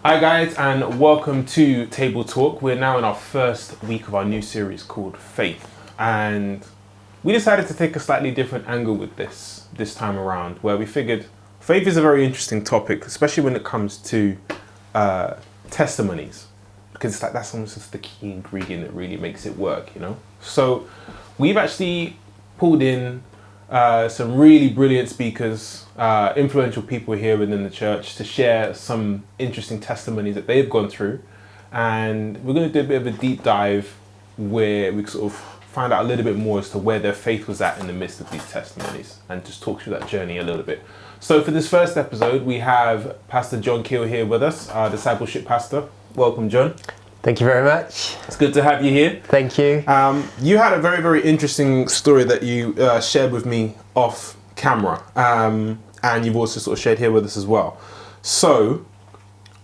Hi guys, and welcome to Table Talk. We're now in our first week of our new series called Faith, and we decided to take a slightly different angle with this time around, where we figured faith is a very interesting topic, especially when it comes to testimonies, because it's like that's almost just the key ingredient that really makes it work, you know. So we've actually pulled in some really brilliant speakers, influential people here within the church to share some interesting testimonies that they've gone through. And we're going to do a bit of a deep dive where we sort of find out a little bit more as to where their faith was at in the midst of these testimonies and just talk through that journey a little bit. So for this first episode, we have Pastor Jon Keel here with us, our discipleship pastor. Welcome, John. Thank you very much. It's good to have you here. Thank you. You had a very, very interesting story that you shared with me off camera, and you've also sort of shared here with us as well. So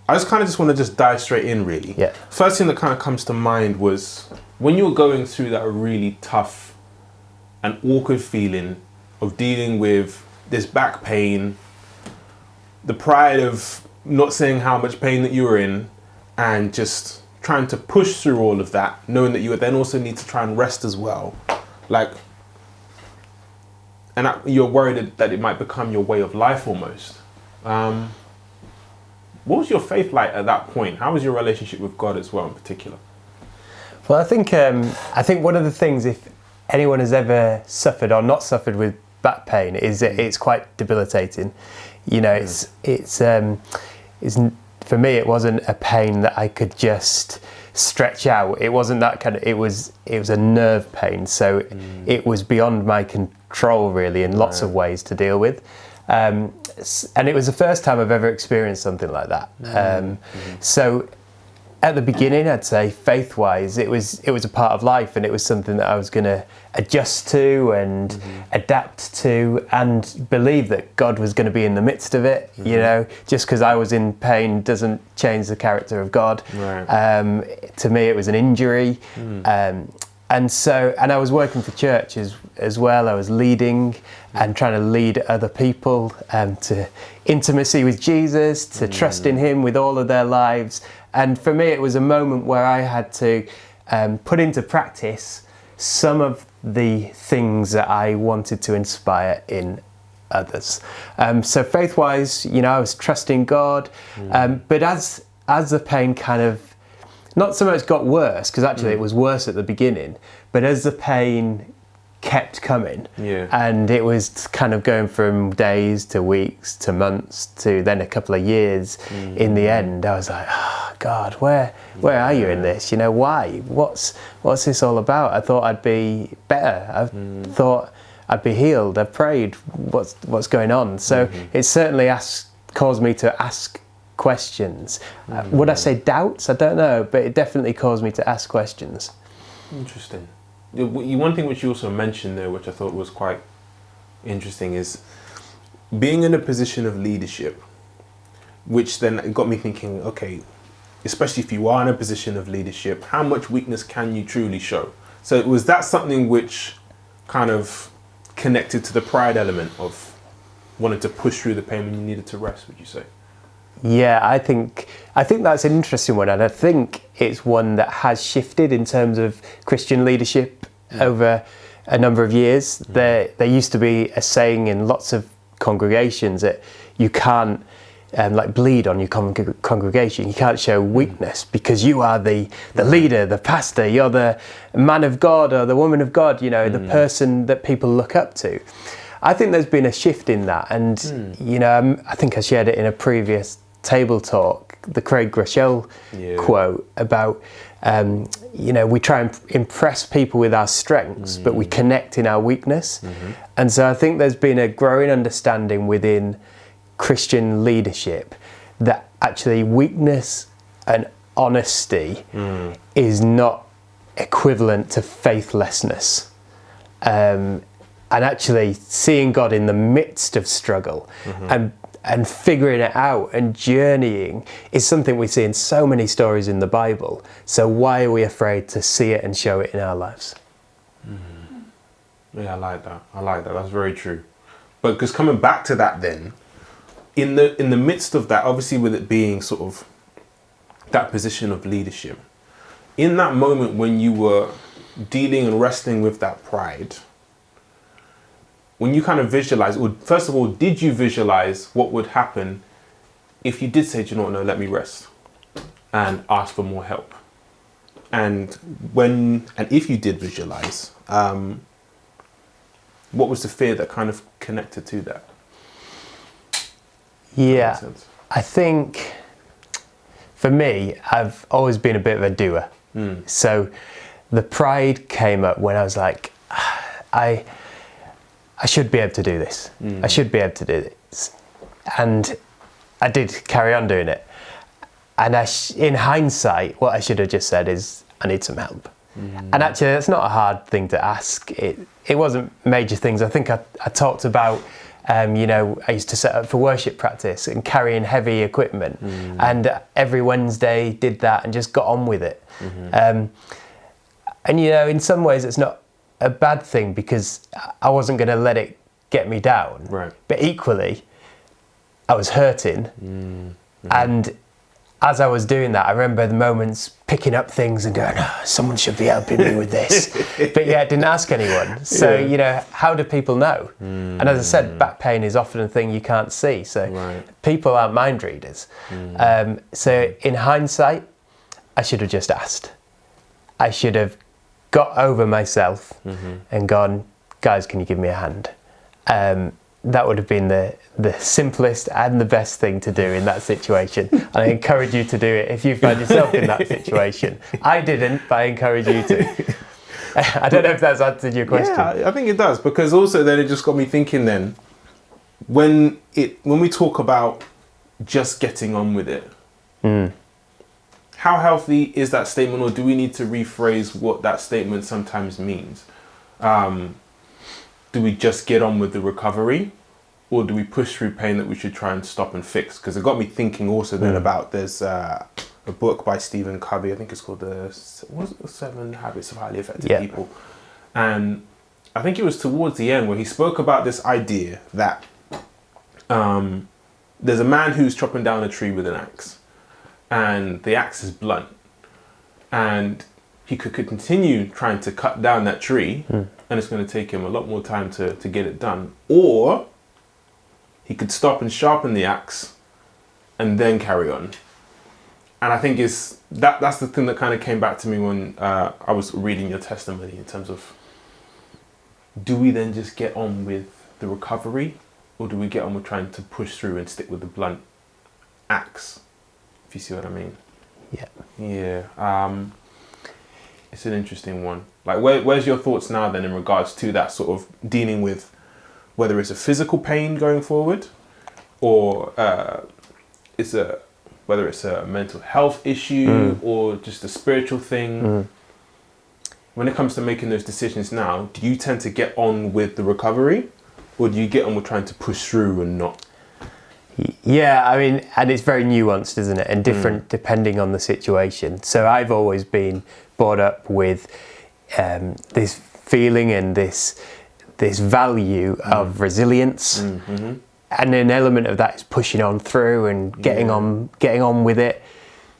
I just want to just dive straight in, really. Yeah. First thing that kind of comes to mind was when you were going through that really tough and awkward feeling of dealing with this back pain, the pride of not saying how much pain that you were in, and just trying to push through all of that, knowing that you would then also need to try and rest as well. You're worried that it might become your way of life almost. What was your faith like at that point? How was your relationship with God as well in particular? Well, I think one of the things, if anyone has ever suffered or not suffered with back pain, is that it's quite debilitating. You know, it's for me, it wasn't a pain that I could just stretch out. It wasn't that kind of, it was a nerve pain. So it was beyond my control really in lots of ways to deal with. And it was the first time I've ever experienced something like that. So at the beginning, I'd say faith-wise, it was a part of life, and it was something that I was going to adjust to and adapt to, and believe that God was going to be in the midst of it. You know, just because I was in pain doesn't change the character of God. Right. To me, it was an injury, and I was working for churches as well. I was leading and trying to lead other people to intimacy with Jesus, to trust in Him with all of their lives. And for me, it was a moment where I had to put into practice some of the things that I wanted to inspire in others. So faith-wise, you know, I was trusting God. But as the pain kind of, not so much got worse, because actually it was worse at the beginning, but as the pain kept coming, and it was kind of going from days to weeks to months to then a couple of years, in the end I was like, oh God, where are you in this? You know, why? What's this all about? I thought I'd be better. I thought I'd be healed. I prayed. What's going on? So it certainly caused me to ask questions. Would I say doubts? I don't know, but it definitely caused me to ask questions. Interesting. One thing which you also mentioned there, which I thought was quite interesting, is being in a position of leadership, which then got me thinking, okay, especially if you are in a position of leadership, how much weakness can you truly show? So was that something which kind of connected to the pride element of wanting to push through the pain when you needed to rest, would you say? Yeah, I think that's an interesting one, and I think it's one that has shifted in terms of Christian leadership over a number of years. There used to be a saying in lots of congregations that you can't bleed on your congregation. You can't show weakness because you are the leader, the pastor, you're the man of God or the woman of God, you know, the person that people look up to. I think there's been a shift in that, and you know, I think I shared it in a previous table talk, the Craig Groeschel quote about you know, we try and impress people with our strengths, but we connect in our weakness. And so I think there's been a growing understanding within Christian leadership that actually weakness and honesty is not equivalent to faithlessness. And actually seeing God in the midst of struggle and figuring it out and journeying is something we see in so many stories in the Bible. So why are we afraid to see it and show it in our lives? Yeah, I like that. That's very true. But because coming back to that then, in the midst of that, obviously with it being sort of that position of leadership. In that moment when you were dealing and wrestling with that pride, when you kind of visualize, or first of all, did you visualize what would happen if you did say, do you know what, no, let me rest and ask for more help? And if you did visualize, what was the fear that kind of connected to that? Yeah, I think for me, I've always been a bit of a doer. So the pride came up when I was like, I should be able to do this. I should be able to do this. And I did carry on doing it. And in hindsight, what I should have just said is, I need some help. And actually, that's not a hard thing to ask. It wasn't major things. I think I talked about, I used to set up for worship practice and carrying heavy equipment. And every Wednesday did that and just got on with it. And, in some ways, it's not a bad thing because I wasn't going to let it get me down. Right. But equally, I was hurting. And as I was doing that, I remember the moments picking up things and going, someone should be helping me with this. But yeah, I didn't ask anyone. So, how do people know? And as I said, back pain is often a thing you can't see. So people aren't mind readers. So in hindsight, I should have just asked. I should have got over myself and gone, guys, can you give me a hand? That would have been the simplest and the best thing to do in that situation. And I encourage you to do it if you find yourself in that situation. I didn't, but I encourage you to. I don't know if that's answered your question. Yeah, I think it does, because also then it just got me thinking then, when we talk about just getting on with it, how healthy is that statement, or do we need to rephrase what that statement sometimes means? Do we just get on with the recovery, or do we push through pain that we should try and stop and fix? Because it got me thinking also then about, there's a book by Stephen Covey, I think it's called the 7 Habits of Highly Effective People. And I think it was towards the end where he spoke about this idea that there's a man who's chopping down a tree with an axe, and the axe is blunt, and he could continue trying to cut down that tree, and it's going to take him a lot more time to get it done. Or he could stop and sharpen the axe and then carry on. And I think that's the thing that kind of came back to me when I was reading your testimony, in terms of, do we then just get on with the recovery, or do we get on with trying to push through and stick with the blunt axe, if you see what I mean? Yeah. It's an interesting one. Like, where's your thoughts now then in regards to that sort of dealing with whether it's a physical pain going forward, or whether it's a mental health issue or just a spiritual thing? When it comes to making those decisions now, do you tend to get on with the recovery, or do you get on with trying to push through and not? Yeah, I mean, and it's very nuanced, isn't it? And different depending on the situation. So I've always been brought up with this feeling and this value of resilience. And an element of that is pushing on through and getting on with it.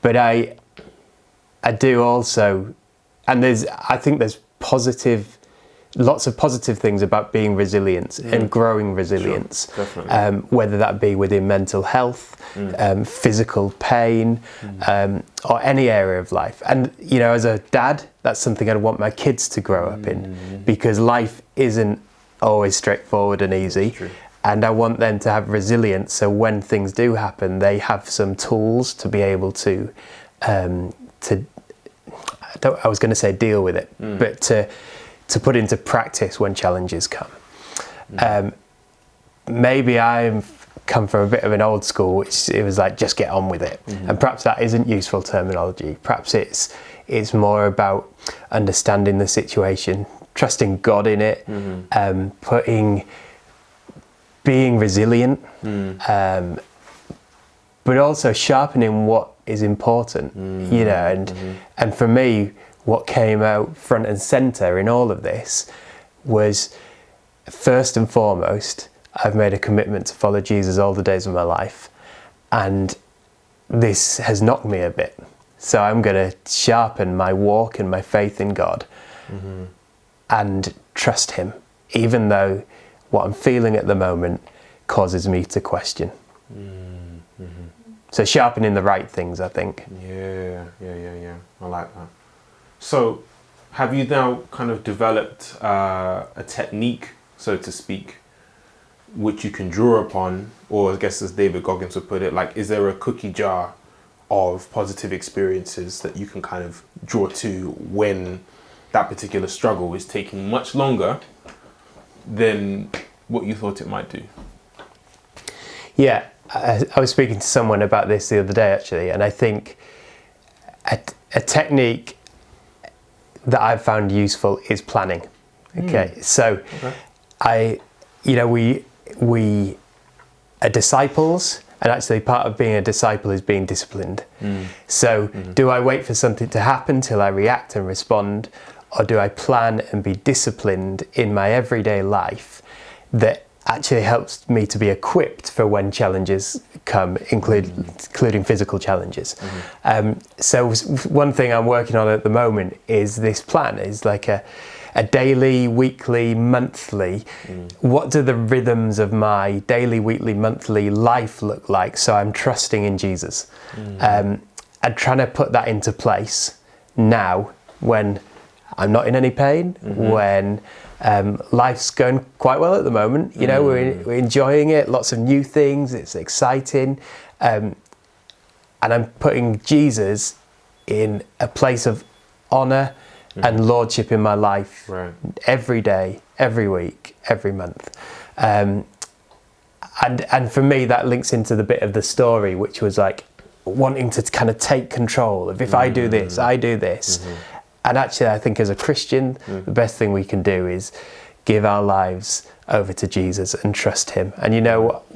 But I do also, and I think there's lots of positive things about being resilient and growing resilience. Sure, definitely. Whether that be within mental health, physical pain, or any area of life. And as a dad, that's something I'd want my kids to grow up in, because life isn't always straightforward and easy. True. And I want them to have resilience, so when things do happen, they have some tools to be able to I was going to say deal with it, but to put into practice when challenges come. Maybe I've come from a bit of an old school, which it was like, just get on with it. And perhaps that isn't useful terminology. Perhaps it's more about understanding the situation, trusting God in it, being resilient, but also sharpening what is important, and for me, what came out front and center in all of this was, first and foremost, I've made a commitment to follow Jesus all the days of my life, and this has knocked me a bit. So I'm going to sharpen my walk and my faith in God and trust him, even though what I'm feeling at the moment causes me to question. So sharpening the right things, I think. Yeah. I like that. So have you now kind of developed a technique, so to speak, which you can draw upon, or I guess as David Goggins would put it, like, is there a cookie jar of positive experiences that you can kind of draw to when that particular struggle is taking much longer than what you thought it might do? Yeah, I was speaking to someone about this the other day, actually, and I think a technique that I've found useful is planning. So we are disciples, and actually part of being a disciple is being disciplined. So do I wait for something to happen till I react and respond, or do I plan and be disciplined in my everyday life that actually helps me to be equipped for when challenges come, including physical challenges? So one thing I'm working on at the moment is this plan, is like a daily, weekly, monthly. What do the rhythms of my daily, weekly, monthly life look like? So I'm trusting in Jesus and trying to put that into place now when I'm not in any pain, when life's going quite well at the moment. You know, we're enjoying it, lots of new things, it's exciting. And I'm putting Jesus in a place of honour and lordship in my life every day, every week, every month. And for me, that links into the bit of the story, which was like wanting to kind of take control of, if I do this, I do this. And actually, I think as a Christian, the best thing we can do is give our lives over to Jesus and trust him. And you know what?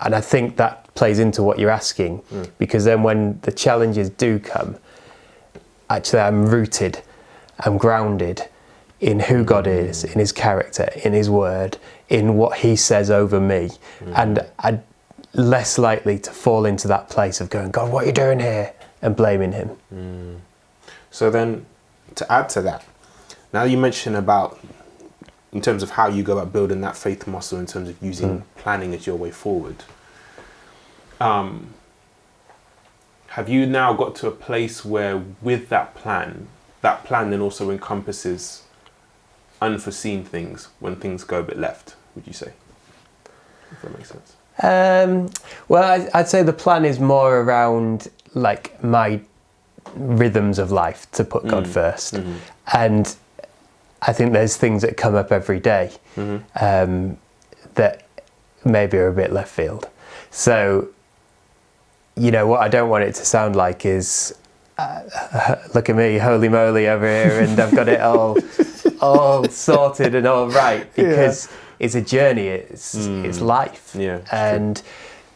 And I think that plays into what you're asking, because then when the challenges do come, actually I'm rooted, I'm grounded in who God is, in his character, in his word, in what he says over me. And I'm less likely to fall into that place of going, God, what are you doing here? And blaming him. So then, to add to that, now you mentioned about, in terms of how you go about building that faith muscle, in terms of using planning as your way forward, have you now got to a place where with that plan then also encompasses unforeseen things when things go a bit left, would you say? If that makes sense. Well, I'd say the plan is more around like my rhythms of life, to put God first. And I think there's things that come up every day that maybe are a bit left field. So, you know, what I don't want it to sound like is, look at me, holy moly over here, and I've got it all sorted and all right, because it's a journey, it's life.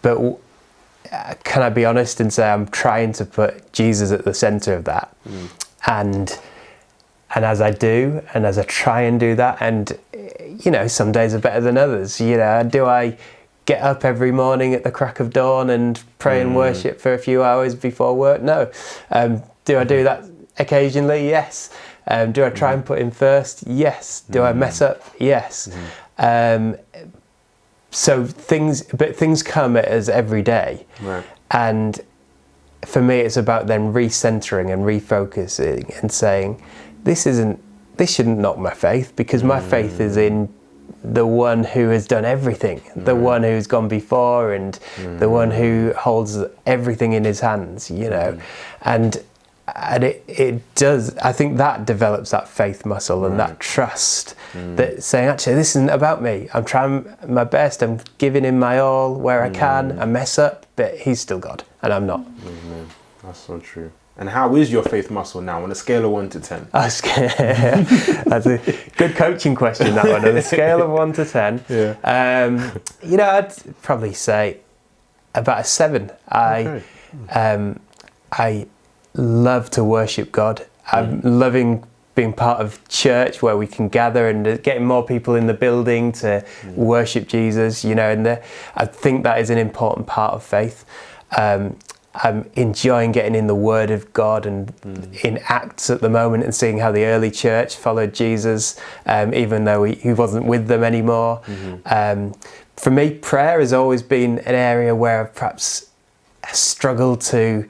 But can I be honest and say I'm trying to put Jesus at the centre of that, and as I do, and as I try and do that, and you know, some days are better than others. You know, do I get up every morning at the crack of dawn and pray and worship for a few hours before work? No. Do I do that occasionally? Yes. Do I try and put him first? Yes. Do I mess up? Yes. So things come at us every day. And for me, it's about then recentering and refocusing and saying, this shouldn't knock my faith, because my faith is in the one who has done everything, the one who's gone before, and the one who holds everything in his hands, you know. And it does, I think that develops that faith muscle and that trust, that saying, actually, this isn't about me. I'm trying my best, I'm giving him my all where I can. I mess up, but he's still God and I'm not. That's so true. And how is your faith muscle now on a scale of 1 to 10? That's a good coaching question, that one. On a scale of 1 to 10, you know, I'd probably say about a 7. I love to worship God. I'm loving being part of church where we can gather and getting more people in the building to worship Jesus, you know, and I think that is an important part of faith. I'm enjoying getting in the Word of God and in Acts at the moment and seeing how the early church followed Jesus, even though he wasn't with them anymore. For me, prayer has always been an area where I've perhaps struggled to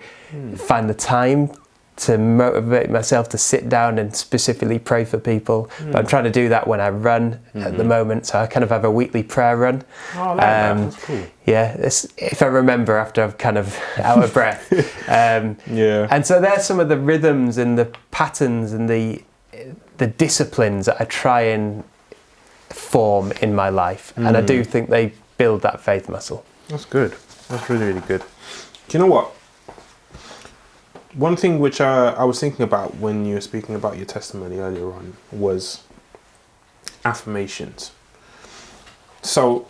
find the time to motivate myself to sit down and specifically pray for people. But I'm trying to do that when I run at the moment. So I kind of have a weekly prayer run. Oh, I like that. That's cool. Yeah, if I remember after I'm kind of out of breath. Yeah. And so there's some of the rhythms and the patterns and the disciplines that I try and form in my life. And I do think they build that faith muscle. That's good. That's really, really good. Do you know what? One thing which I was thinking about when you were speaking about your testimony earlier on was affirmations. So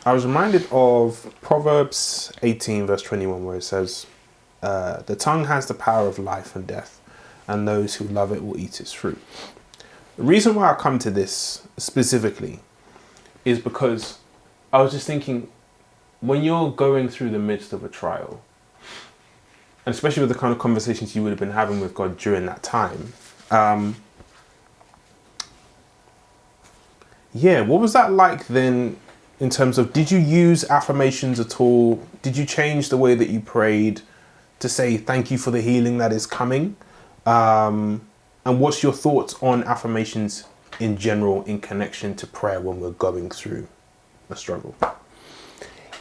I was reminded of Proverbs 18 verse 21, where it says, the tongue has the power of life and death, and those who love it will eat its fruit. The reason why I come to this specifically is because I was just thinking, when you're going through the midst of a trial, and especially with the kind of conversations you would have been having with God during that time, what was that like then, in terms of, did you use affirmations at all? Did you change the way that you prayed to say thank you for the healing that is coming? And what's your thoughts on affirmations in general in connection to prayer when we're going through a struggle?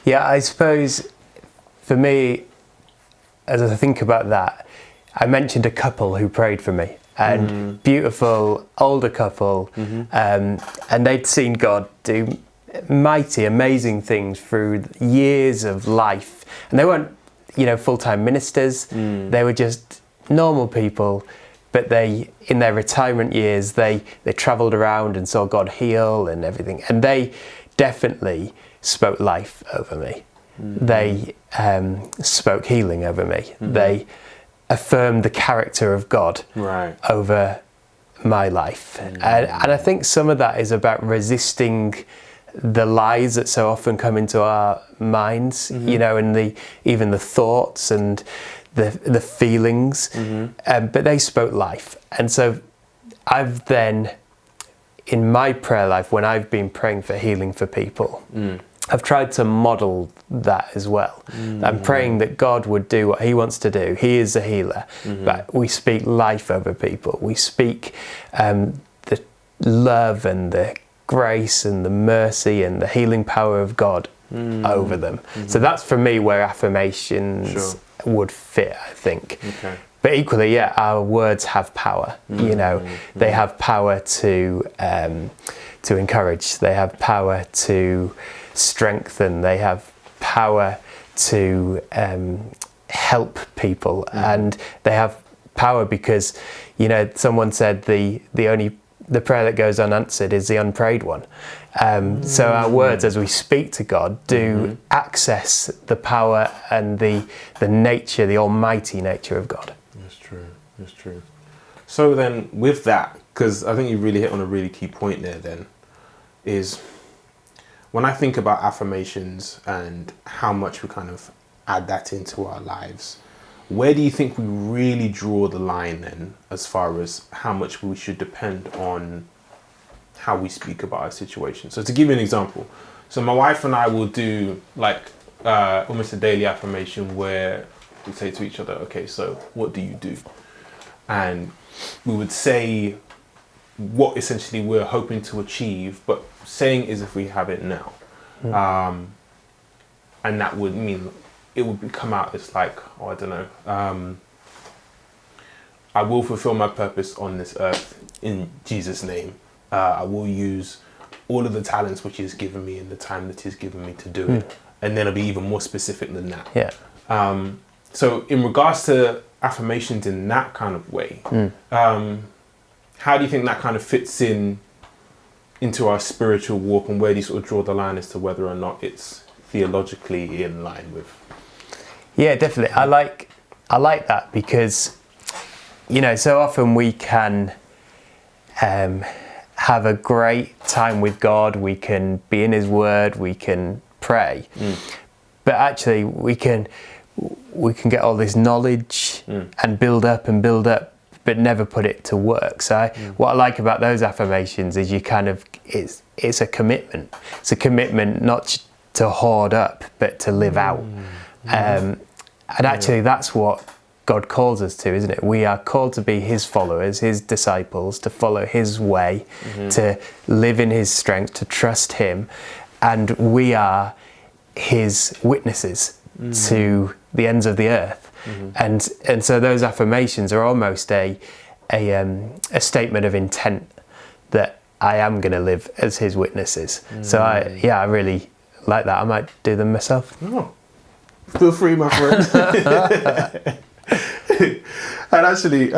Yeah, I suppose for me, as I think about that, I mentioned a couple who prayed for me, and beautiful older couple, and they'd seen God do mighty, amazing things through years of life, and they weren't, full-time ministers. They were just normal people, but they, in their retirement years, they travelled around and saw God heal and everything, and they definitely spoke life over me. They spoke healing over me. They affirmed the character of God over my life. And I think some of that is about resisting the lies that so often come into our minds, and even the thoughts and the feelings. But they spoke life. And so I've then, in my prayer life, when I've been praying for healing for people, I've tried to model that as well. I'm praying that God would do what he wants to do. He is a healer, but we speak life over people. We speak the love and the grace and the mercy and the healing power of God over them. So that's for me where affirmations would fit, I think. Okay. But equally, our words have power. They have power to encourage. They have power to strengthen. They have power to help people, and they have power because someone said the prayer that goes unanswered is the unprayed one. So our words, as we speak to God, do access the power and the nature, the almighty nature of God. That's true. So then, with that, because I think you really hit on a really key point there, then, is when I think about affirmations and how much we kind of add that into our lives, where do you think we really draw the line then, as far as how much we should depend on how we speak about our situation? So to give you an example, so my wife and I will do almost a daily affirmation where we say to each other, okay, so what do you do? And we would say what essentially we're hoping to achieve, but saying is if we have it now. And that would mean it would come out as I will fulfill my purpose on this earth in Jesus' name. I will use all of the talents which he's given me and the time that he's given me to do it. And then I'll be even more specific than that. Yeah. So in regards to affirmations in that kind of way, how do you think that kind of fits into our spiritual walk, and where do you sort of draw the line as to whether or not it's theologically in line with? Yeah, definitely. I like that because, so often we can have a great time with God, we can be in his word, we can pray, but actually we can we can get all this knowledge and build up, but never put it to work. So what I like about those affirmations is you kind of, it's a commitment. It's a commitment not to hoard up, but to live out. And actually that's what God calls us to, isn't it? We are called to be his followers, his disciples, to follow his way, to live in his strength, to trust him. And we are his witnesses to the ends of the earth. And so those affirmations are almost a statement of intent that I am going to live as his witnesses. So I really like that. I might do them myself. Oh, feel free, my friend. And actually,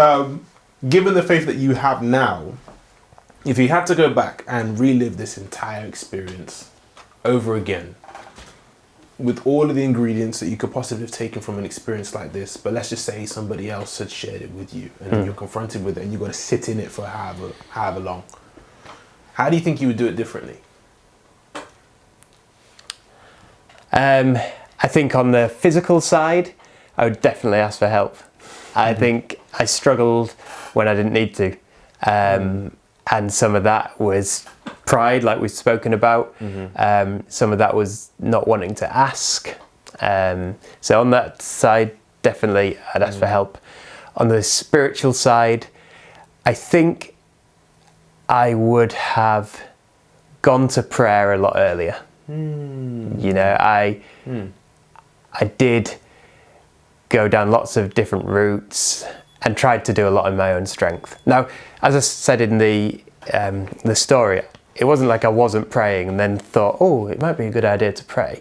given the faith that you have now, if you had to go back and relive this entire experience over again, with all of the ingredients that you could possibly have taken from an experience like this, but let's just say somebody else had shared it with you and then you're confronted with it and you've got to sit in it for however long, how do you think you would do it differently? I think on the physical side, I would definitely ask for help. I think I struggled when I didn't need to. And some of that was pride, like we've spoken about. Some of that was not wanting to ask. So on that side, definitely I'd ask for help. On the spiritual side, I think I would have gone to prayer a lot earlier. You know, I did go down lots of different routes and tried to do a lot in my own strength. Now, as I said in the story, it wasn't like I wasn't praying and then thought, oh, it might be a good idea to pray.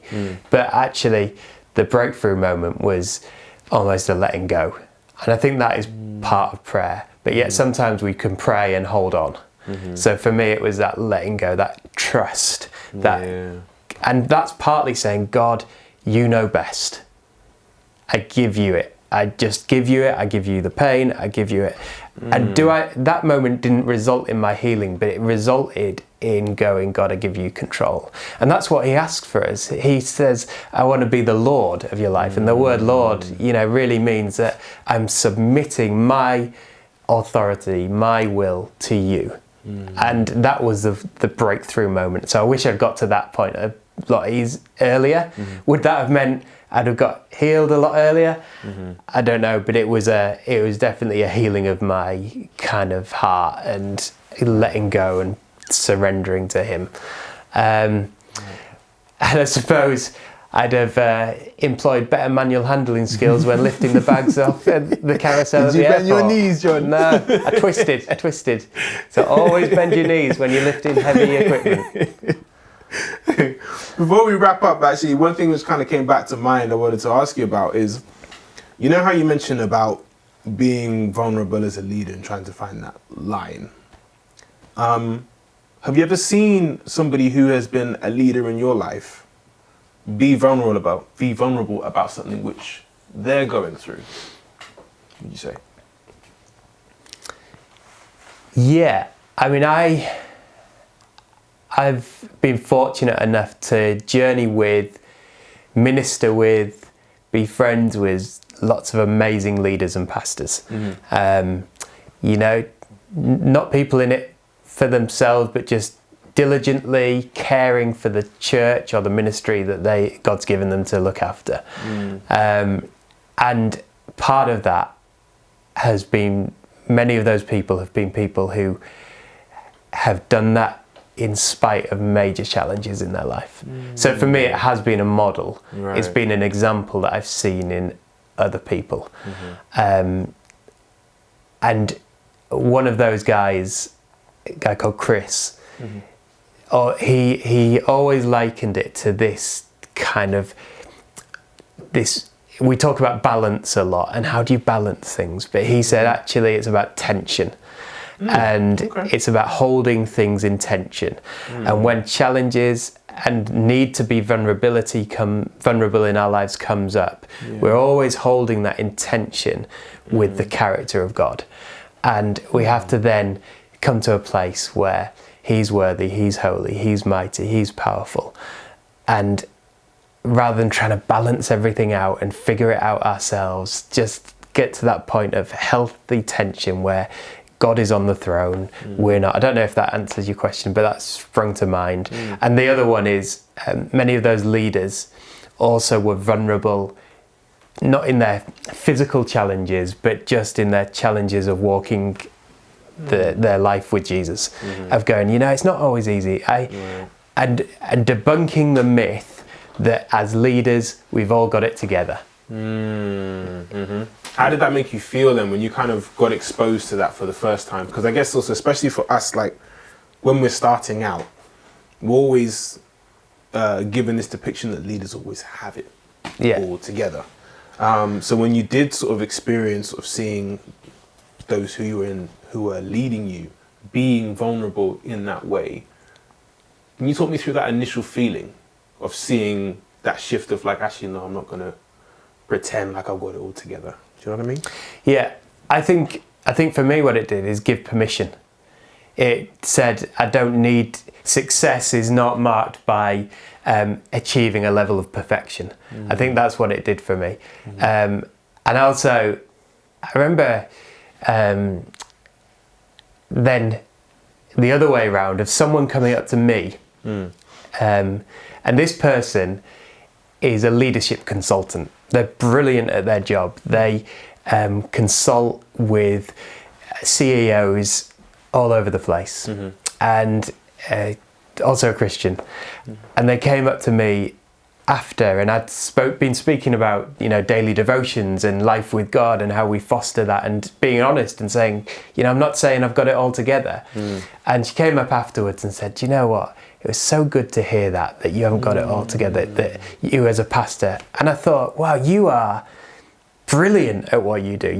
But actually, the breakthrough moment was almost a letting go. And I think that is part of prayer. But yet sometimes we can pray and hold on. So for me, it was that letting go, that trust, and that's partly saying, God, you know best. I give you it. I just give you it. I give you the pain. I give you it. And that moment didn't result in my healing, but it resulted in going, God, I give you control. And that's what he asks for us. He says, I want to be the Lord of your life. And the word Lord, you know, really means that I'm submitting my authority, my will to you. And that was the breakthrough moment. So I wish I'd got to that point a lot earlier. Would that have meant I'd have got healed a lot earlier? I don't know, but it was definitely a healing of my kind of heart and letting go and surrendering to him. And I suppose I'd have employed better manual handling skills when lifting the bags off the carousel at the airport. Did you bend your knees, John? No, I twisted. So always bend your knees when you're lifting heavy equipment. Before we wrap up, actually, one thing which kind of came back to mind I wanted to ask you about is, you know how you mentioned about being vulnerable as a leader and trying to find that line. Have you ever seen somebody who has been a leader in your life be vulnerable about something which they're going through? Would you say? Yeah, I mean, I've been fortunate enough to journey with, minister with, be friends with lots of amazing leaders and pastors. You know, not people in it for themselves, but just diligently caring for the church or the ministry that God's given them to look after. And part of that has been, many of those people have been people who have done that in spite of major challenges in their life. So for me, it has been a model. Right. It's been an example that I've seen in other people. And one of those guys, a guy called Chris, he always likened it to this kind of, we talk about balance a lot and how do you balance things, but he said actually it's about tension. And it's about holding things in tension. And when challenges and need to be vulnerable in our lives comes up, we're always holding that in tension with the character of God. And we have to then come to a place where he's worthy, he's holy, he's mighty, he's powerful. And rather than trying to balance everything out and figure it out ourselves, just get to that point of healthy tension where God is on the throne, we're not. I don't know if that answers your question, but that's sprung to mind. And the other one is many of those leaders also were vulnerable, not in their physical challenges, but just in their challenges of walking their life with Jesus, of going, it's not always easy. And debunking the myth that as leaders, we've all got it together. How did that make you feel then when you kind of got exposed to that for the first time? Because I guess also, especially for us, like when we're starting out, we're always given this depiction that leaders always have it all together. So when you did sort of experience of seeing those who are leading you being vulnerable in that way, can you talk me through that initial feeling of seeing that shift of like, actually, no, I'm not going to pretend like I've got it all together? Do you know what I mean? Yeah, I think for me what it did is give permission. It said, I don't need, success is not marked by achieving a level of perfection. I think that's what it did for me. And also, I remember then the other way around of someone coming up to me, and this person is a leadership consultant. They're brilliant at their job. They consult with CEOs all over the place, and also a Christian. And they came up to me after, and I'd been speaking about daily devotions and life with God and how we foster that, and being honest and saying, I'm not saying I've got it all together. And she came up afterwards and said, "Do you know what? It was so good to hear that you haven't got it all together, that you as a pastor." And I thought, wow, you are brilliant at what you do.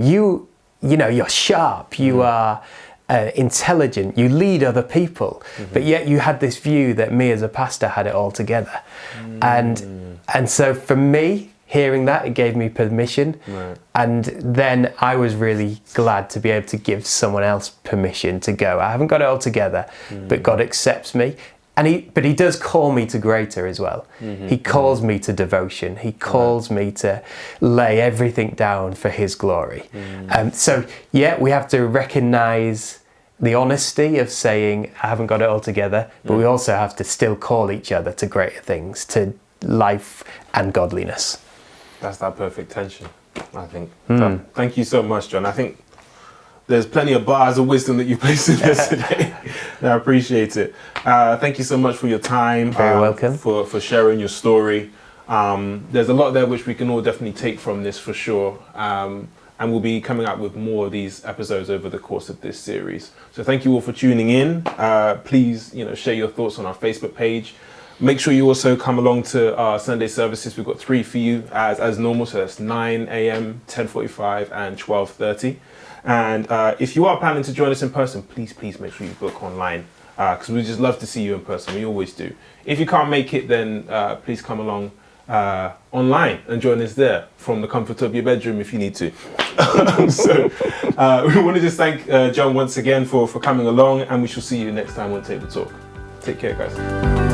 You're sharp. You are intelligent. You lead other people, but yet you had this view that me as a pastor had it all together. And so for me, hearing that, it gave me permission. And then I was really glad to be able to give someone else permission to go, I haven't got it all together, but God accepts me. But he does call me to greater as well. He calls me to devotion. He calls me to lay everything down for his glory. So we have to recognize the honesty of saying, I haven't got it all together, but we also have to still call each other to greater things, to life and godliness. That's that perfect tension, I think. So, thank you so much, Jon. I think there's plenty of bars of wisdom that you placed in this today. I appreciate it. Thank you so much for your time. Very welcome. For sharing your story. There's a lot there which we can all definitely take from this for sure. And we'll be coming out with more of these episodes over the course of this series. So thank you all for tuning in. Please, share your thoughts on our Facebook page. Make sure you also come along to our Sunday services. We've got 3 for you as normal. So that's 9 a.m., 10:45 and 12:30. And if you are planning to join us in person, please make sure you book online, because we just love to see you in person. We always do. If you can't make it, then please come along online and join us there from the comfort of your bedroom if you need to. So we want to just thank Jon once again for coming along, and we shall see you next time on Table Talk. Take care, guys.